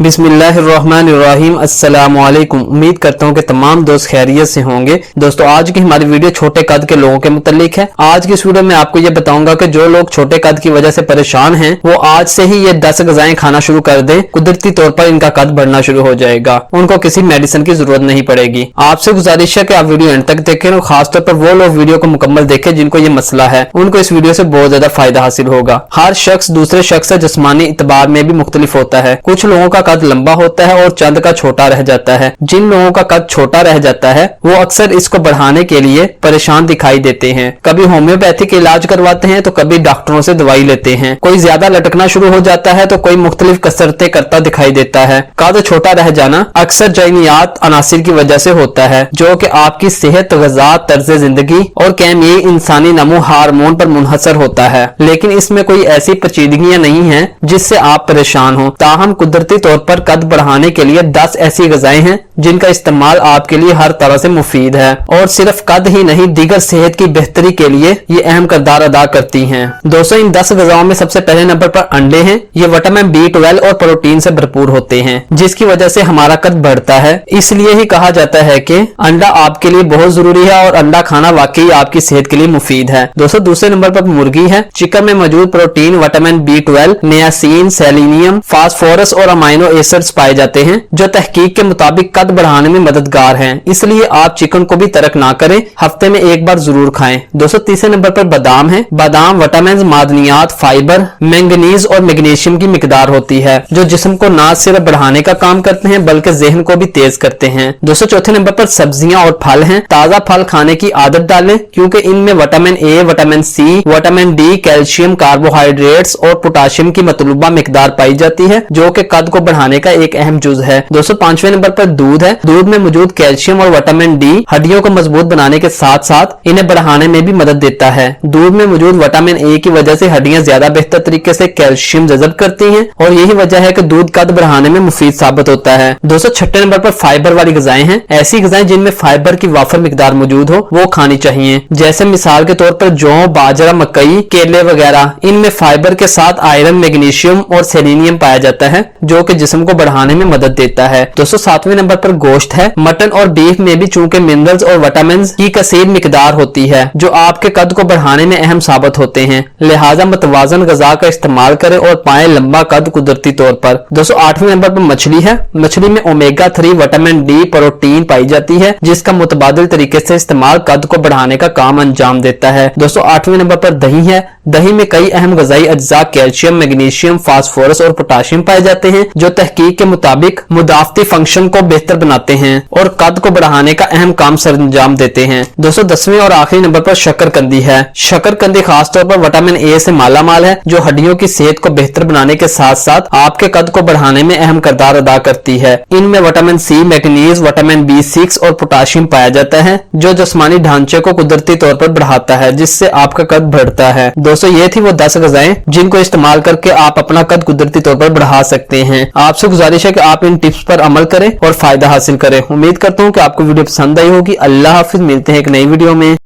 बिस्मिल्लाहिर्रहमानिर्रहीम। अस्सलामुअलैकुम। उम्मीद करता हूँ कि तमाम दोस्त खैरियत से होंगे। दोस्तों, आज की हमारी वीडियो छोटे कद के लोगों के मुतालिक है। आज की इस वीडियो में आपको ये बताऊंगा कि जो लोग छोटे कद की वजह से परेशान हैं, वो आज से ही ये 10 ग़िज़ाएं खाना शुरू कर दें। कुदरती तौर पर इनका कद बढ़ना शुरू हो जाएगा, उनको किसी मेडिसिन की जरूरत नहीं पड़ेगी। आपसे गुजारिश है कि आप वीडियो एंड तक देखें और खासतौर पर वो लोग वीडियो को मुकम्मल देखें जिनको ये मसला है, उनको इस वीडियो से बहुत ज्यादा फायदा हासिल होगा। हर शख्स दूसरे शख्स से जिस्मानी इतबार में भी मुख्तलिफ होता है। कुछ लोगों का कद लंबा होता है और चंद का छोटा रह जाता है। जिन लोगों का कद छोटा रह जाता है वो अक्सर इसको बढ़ाने के लिए परेशान दिखाई देते हैं। कभी होम्योपैथिक इलाज करवाते हैं तो कभी डॉक्टरों से दवाई लेते हैं। कोई ज्यादा लटकना शुरू हो जाता है तो कोई मुख्तलिफ कसरतें करता दिखाई देता है। कद छोटा रह जाना अक्सर जैनियात अनासिर की वजह से होता है, जो कि आपकी सेहत, ग़िज़ा, तर्ज जिंदगी और कैमियाई इंसानी नमो हार्मोन पर मुनहसर होता है। लेकिन इसमें कोई ऐसी पेचीदगियां नहीं है जिससे आप परेशान हो। ताहम कुदरती तौर पर कद बढ़ाने के लिए 10 ऐसी ग़िज़ाएं हैं जिनका इस्तेमाल आपके लिए हर तरह से मुफीद है और सिर्फ कद ही नहीं, दीगर सेहत की बेहतरी के लिए ये अहम किरदार अदा करती हैं। दोस्तों, इन 10 ग़िज़ाओं में सबसे पहले नंबर पर अंडे हैं। ये विटामिन B12 और प्रोटीन से भरपूर होते हैं, जिसकी वजह से हमारा कद बढ़ता है। इसलिए ही कहा जाता है कि अंडा आपके लिए बहुत जरूरी है और अंडा खाना वाकई आपकी सेहत के लिए मुफीद है। दोस्तों, दूसरे नंबर पर मुर्गी है। चिकन में मौजूद protein, vitamin B12, niacin, selenium, phosphorus और अमाइनो एसिड्स पाए जाते हैं, जो तहकीक के मुताबिक कद बढ़ाने में मददगार हैं। इसलिए आप चिकन को भी तर्क ना करें, हफ्ते में एक बार जरूर खाएं। दोस्तों, तीसरे नंबर पर बादाम है। बादाम विटामिन, मादनियात, फाइबर, मैंगनीज और मैग्नीशियम की मिकदार होती है, जो जिस्म को न सिर्फ बढ़ाने का काम करते हैं बल्कि ज़हन को भी तेज करते हैं। दोस्तों, चौथे नंबर पर सब्जियां और फल हैं। ताजा फल खाने की आदत डालें, क्योंकि इनमें vitamin A, vitamin C, vitamin D, calcium, carbohydrates और पोटाशियम की मतलूबा मिकदार पाई जाती है, जो कि कद को बढ़ाने का एक अहम जुज है। दोस्तों, पांचवें नंबर पर दूध है। दूध में मौजूद कैल्शियम और विटामिन D हड्डियों को मजबूत बनाने के साथ साथ इन्हें बढ़ाने में भी मदद देता है। दूध में मौजूद विटामिन A की वजह से हड्डियां ज्यादा बेहतर तरीके से कैल्शियम जज़ब करती हैं और यही वजह है कि दूध कद बढ़ाने में मुफीद साबित होता है। दोस्तों, छठे नंबर पर फाइबर वाली ग़िज़ाएं हैं। ऐसी ग़िज़ाएं जिनमें फाइबर की वाफर मिकदार मौजूद हो वो खानी चाहिए, जैसे मिसाल के तौर पर जौ, बाजरा, मकई, केले वगैरह। इनमें फाइबर के साथ आयरन, मैग्नीशियम और सेलेनियम पाया जाता है, जो कि जिस्म को बढ़ाने में मदद देता है। दोस्तों, सातवें नंबर पर गोश्त है। मटन और बीफ में भी चूंकि मिनरल्स और विटामिन की कसीर मिकदार होती है, जो आपके कद को बढ़ाने में अहम साबित होते हैं। लिहाजा मतवाजन ग़िज़ा का इस्तेमाल करें और पाएं लंबा कद कुदरती तौर पर। दोस्तों, आठवें नंबर पर मछली है। मछली में ओमेगा 3, विटामिन D, प्रोटीन पाई जाती है, जिसका मुतबादिल तरीके से इस्तेमाल कद को बढ़ाने का काम अंजाम देता है। दोस्तों, आठवें नंबर पर दही है। दही में कई अहम ग़िज़ाई अज्जा कैल्शियम, मैग्नीशियम, फास्फोरस और पोटाशियम पाए जाते हैं, जो तहकीक के मुताबिक मुदाफ़ती फंक्शन को बेहतर बनाते हैं और कद को बढ़ाने का अहम काम सरंजाम देते हैं। दोस्तों, 10वें और आखिरी नंबर पर शकरकंदी है। शकरकंदी खासतौर पर विटामिन A से माला माल है, जो हड्डियों की सेहत को बेहतर बनाने के साथ साथ आपके कद को बढ़ाने में अहम किरदार अदा करती है। इनमें vitamin C, manganese, vitamin B6 और पोटाशियम पाया जाता है, जो जिस्मानी ढांचे को कुदरती तौर पर बढ़ाता है, जिससे आपका कद बढ़ता है। दोस्तों, ये थी वो 10 ग़िज़ाएं जिनको इस्तेमाल करके आप अपना कद कुदरती तौर पर बढ़ा सकते हैं। आपसे गुजारिश है कि आप इन टिप्स पर अमल करें और फायदा हासिल करें। उम्मीद करता हूँ कि आपको वीडियो पसंद आई होगी। अल्लाह हाफिज। मिलते हैं एक नई वीडियो में।